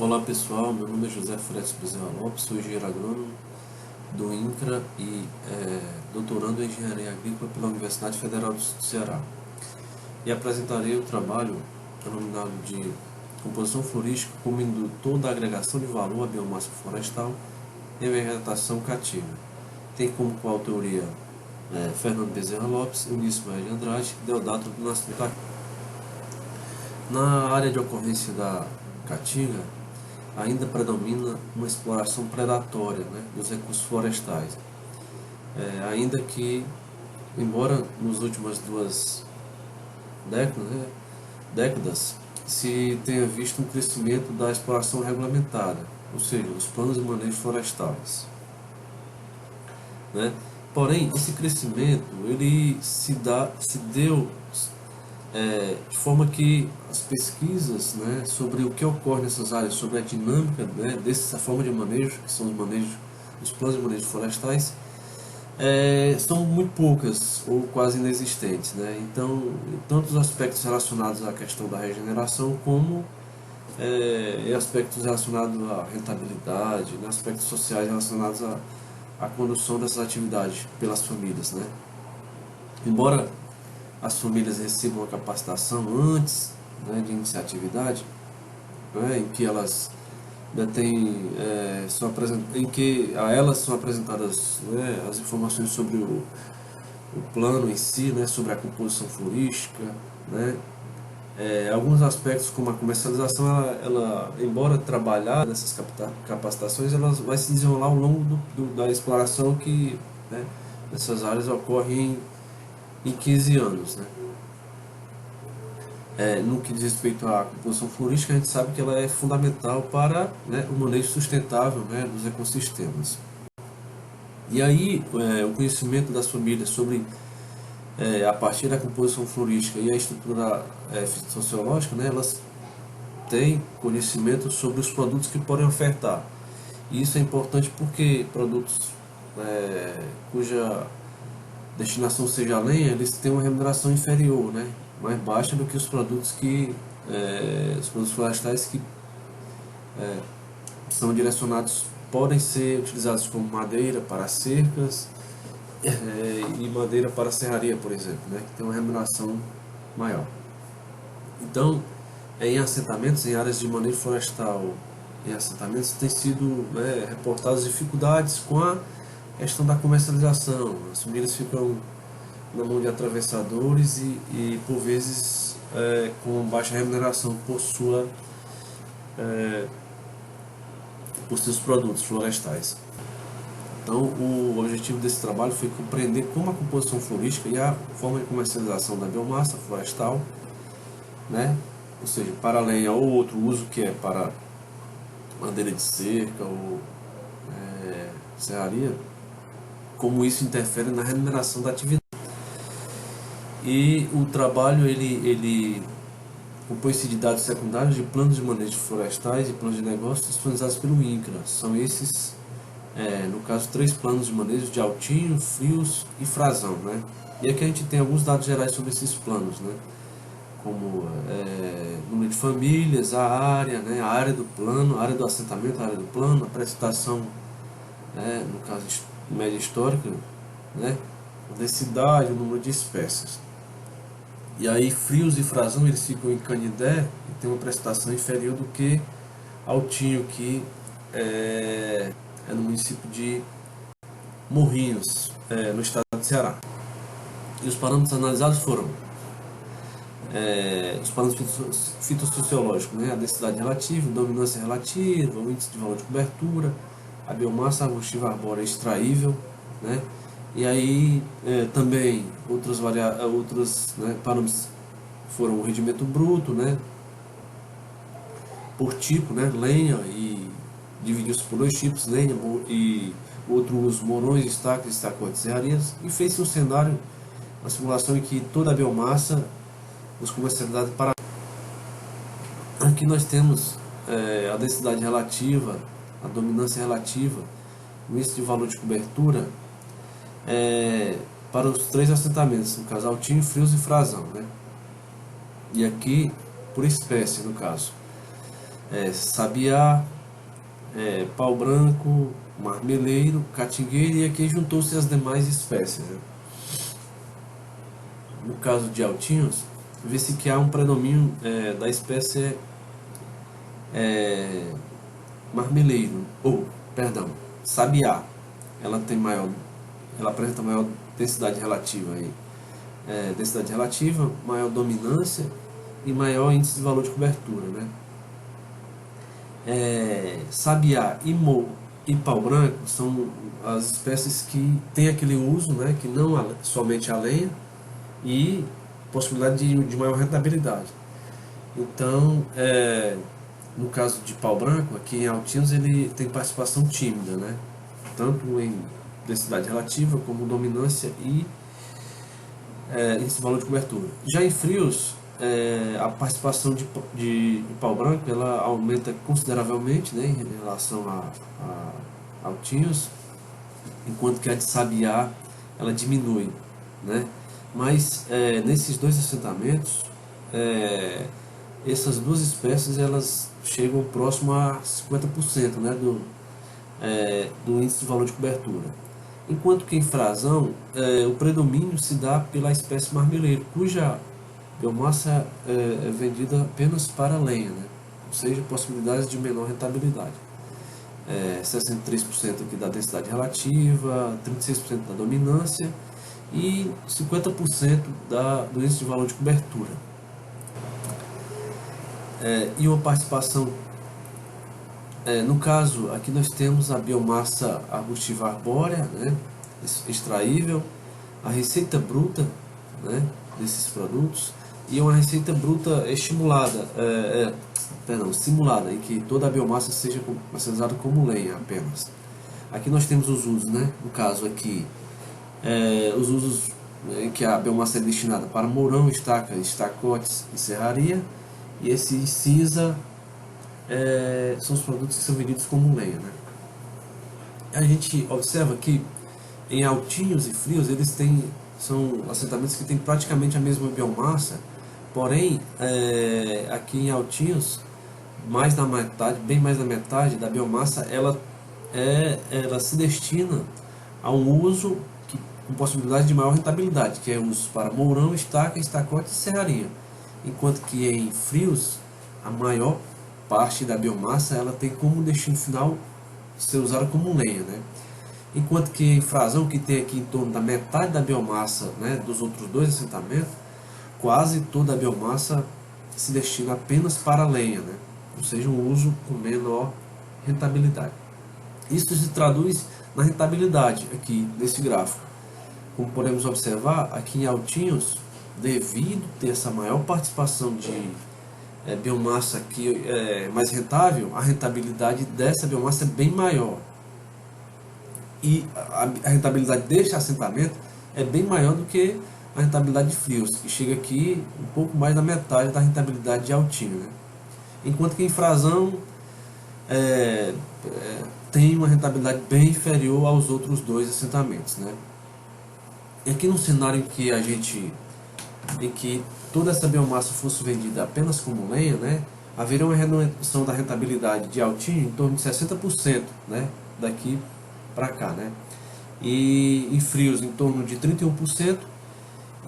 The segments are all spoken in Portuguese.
Olá pessoal, meu nome é José Fretes Bezerra Lopes, sou engenheiro agrônomo do INCRA e doutorando em Engenharia Agrícola pela Universidade Federal do Ceará. E apresentarei o trabalho denominado de Composição Florística como indutor da agregação de valor à biomassa florestal em vegetação cativa. Tem como coautoria Fernando Bezerra Lopes, Eunice Maia de Andrade e Deodato do Nascimento. Na área de ocorrência da caatinga, ainda predomina uma exploração predatória, dos recursos florestais. Ainda que, embora nas últimas duas décadas, se tenha visto um crescimento da exploração regulamentada, ou seja, os planos de manejo florestais. Porém, esse crescimento ele se deu de forma que as pesquisas sobre o que ocorre nessas áreas, sobre a dinâmica dessa forma de manejo, que são os planos de manejo florestais, são muito poucas ou quase inexistentes. Então, tanto os aspectos relacionados à questão da regeneração, como aspectos relacionados à rentabilidade, aspectos sociais relacionados à condução dessas atividades pelas famílias. Embora as famílias recebam a capacitação antes de iniciar a atividade, em que elas em que a elas são apresentadas as informações sobre o plano em si, sobre a composição florística, alguns aspectos como a comercialização, ela embora trabalhar nessas capacitações, ela vai se desenrolar ao longo da exploração que nessas áreas ocorre em 15 anos. No que diz respeito à composição florística, a gente sabe que ela é fundamental para o manejo sustentável dos ecossistemas. E aí, o conhecimento das famílias sobre, a partir da composição florística e a estrutura sociológica, elas têm conhecimento sobre os produtos que podem ofertar. E isso é importante porque produtos cuja destinação seja a lenha, eles têm uma remuneração inferior, mais baixa do que os produtos florestais que são direcionados, podem ser utilizados como madeira para cercas e madeira para serraria, por exemplo, que tem uma remuneração maior. Então, em assentamentos, em áreas de manejo florestal, em assentamentos, tem sido reportadas dificuldades com a questão da comercialização. As famílias ficam na mão de atravessadores e por vezes com baixa remuneração por seus produtos florestais. Então, o objetivo desse trabalho foi compreender como a composição florística e a forma de comercialização da biomassa florestal, ou seja, para a lenha ou outro uso que é para madeira de cerca ou serraria, como isso interfere na remuneração da atividade. E o trabalho ele compõe-se de dados secundários de planos de manejo florestais e planos de negócios disponibilizados pelo INCRA. São esses, no caso, 3 planos de manejo de Altinho, Frios e Frazão. E aqui a gente tem alguns dados gerais sobre esses planos, como número de famílias, a área do plano, a área do assentamento, a área do plano, a precipitação, no caso, média histórica, a densidade, o número de espécies. E aí, Frios e Frazão, eles ficam em Canidé e tem uma precipitação inferior do que Altinho, que é no município de Morrinhos, no estado de Ceará. E os parâmetros analisados foram os parâmetros fitossociológicos, a densidade relativa, a dominância relativa, o índice de valor de cobertura, a biomassa arbustiva arbórea extraível, e aí também outros parâmetros foram o rendimento bruto, por tipo, lenha, e dividiu-se por 2 tipos, lenha e outro uso, morões, estacas, estacotes, serrarias, e fez-se um cenário, uma simulação em que toda a biomassa was comercializada para. Aqui nós temos a densidade relativa, a dominância relativa, o índice de valor de cobertura para os 3 assentamentos, no caso Altinho, Frios e Frazão, E aqui, por espécie, no caso. sabiá, pau-branco, marmeleiro, catingueiro, e aqui juntou-se as demais espécies, né? No caso de altinhos, vê-se que há um predomínio da espécie marmeleiro, ou, perdão, sabiá. Ela apresenta maior densidade relativa aí. Densidade relativa, maior dominância e maior índice de valor de cobertura, né? Sabiá e pau-branco são as espécies que têm aquele uso, né, que não somente a lenha, e possibilidade de maior rentabilidade. Então, no caso de pau-branco, aqui em Altinhos, ele tem participação tímida, né, tanto em densidade relativa como dominância e esse valor de cobertura. Já em frios, a participação de pau-branco ela aumenta consideravelmente, né, em relação a altinhos, enquanto que a de sabiá ela diminui, né? Mas nesses dois assentamentos, essas duas espécies elas chegam próximo a 50%, né, do índice de valor de cobertura. Enquanto que em Frazão, o predomínio se dá pela espécie marmeleiro, cuja biomassa é vendida apenas para lenha, né? Ou seja, possibilidades de menor rentabilidade. 63% aqui da densidade relativa, 36% da dominância e 50% do índice de valor de cobertura. E uma participação, no caso, aqui nós temos a biomassa arbustiva arbórea, né, extraível, a receita bruta, né, desses produtos, e uma receita bruta estimulada, simulada, em que toda a biomassa seja comercializada como lenha apenas. Aqui nós temos os usos, né? No caso aqui, os usos em que a biomassa é destinada para mourão, estaca, estacotes e serraria, e esse cinza são os produtos que são vendidos como lenha, né? A gente observa que em altinhos e frios são assentamentos que têm praticamente a mesma biomassa, porém aqui em altinhos bem mais da metade da biomassa ela se destina a um uso com possibilidade de maior rentabilidade, que é uso para mourão, estaca, estacote e serraria, enquanto que em frios a maior parte da biomassa ela tem como destino final ser usada como lenha, né? Enquanto que em Frazão, que tem aqui em torno da metade da biomassa, né, dos outros dois assentamentos, quase toda a biomassa se destina apenas para a lenha, né? Ou seja, um uso com menor rentabilidade. Isso se traduz na rentabilidade aqui nesse gráfico. Como podemos observar, aqui em Altinhos, devido ter essa maior participação de biomassa aqui mais rentável, a rentabilidade dessa biomassa é bem maior. E a rentabilidade deste assentamento é bem maior do que a rentabilidade de frios, que chega aqui um pouco mais da metade da rentabilidade de Altinho, né? Enquanto que em Frazão tem uma rentabilidade bem inferior aos outros dois assentamentos, né? E aqui no cenário em que toda essa biomassa fosse vendida apenas como lenha, né, haveria uma redução da rentabilidade de Altinho em torno de 60%, né, daqui para cá, né? E em frios em torno de 31%,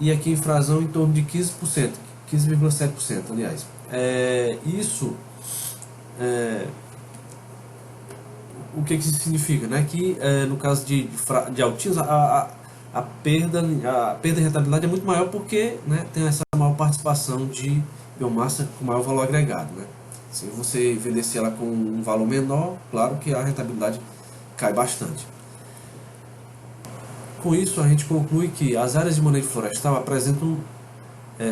e aqui em Frazão em torno de 15%, 15,7%, aliás. O que isso significa, né? Que no caso de Altinhos, a perda de rentabilidade é muito maior porque, né, tem essa maior participação de biomassa com maior valor agregado, né? Se você vendesse ela com um valor menor, claro que a rentabilidade cai bastante. Com isso, a gente conclui que as áreas de manejo florestal apresentam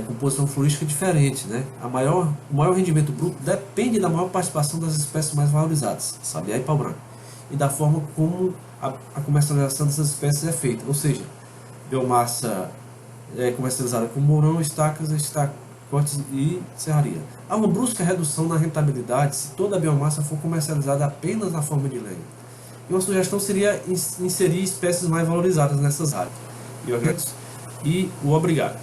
composição florística diferente, né? O maior rendimento bruto depende da maior participação das espécies mais valorizadas, sabiá e pau-branco, e da forma como a comercialização dessas espécies é feita, ou seja, biomassa comercializada com mourão, estacas, estacotes e serraria. Há uma brusca redução na rentabilidade se toda a biomassa for comercializada apenas na forma de lenha. E uma sugestão seria inserir espécies mais valorizadas nessas áreas. E o obrigado.